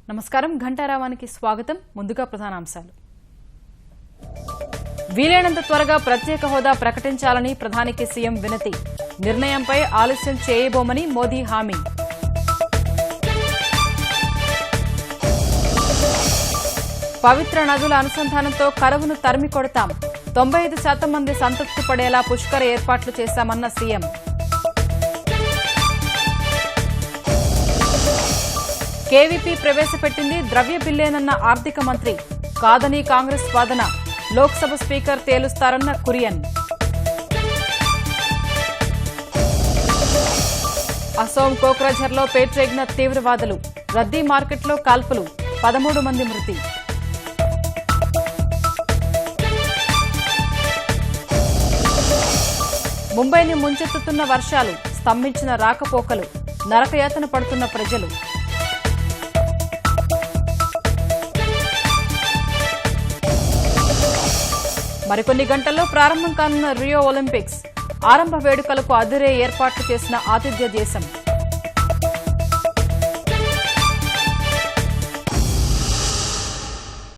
నమస్కారం ఘంటారావానికి స్వాగతం. ముందుగా ప్రధానాంశాలు. వీలైనంత త్వరగా ప్రత్యేక హోదా ప్రకటించాలని ప్రధానికి సీఎం వినతి. నిర్ణయంపై ఆలస్యం చేయబోమని మోదీ హామీ. పవిత్ర నదుల అనుసంధానంతో కరువును తరిమి కొడతాం. 95% మంది సంతృప్తి పడేలా పుష్కర ఏర్పాట్లు చేశామన్న సీఎం. కేవీపీ ప్రవేశపెట్టింది ద్రవ్య బిల్లేనన్న ఆర్థిక మంత్రి. కాదని కాంగ్రెస్ వాదన. లోక్సభ స్పీకర్ తేలుస్తారన్న కురియన్. అసోం కోక్రాఝర్లో పేట్రేగిన తీవ్రవాదులు. రద్దీ మార్కెట్లో కాల్పులు. 13 మంది మృతి. ముంబైని ముంచెత్తుతున్న వర్షాలు. స్తంభించిన రాకపోకలు. నరకయాతన పడుతున్న ప్రజలు. మరికొన్ని గంటల్లో ప్రారంభం కానున్న రియో ఒలింపిక్స్. ఆరంభ వేడుకలకు అదిరే ఏర్పాట్లు చేసిన ఆతిథ్య దేశం.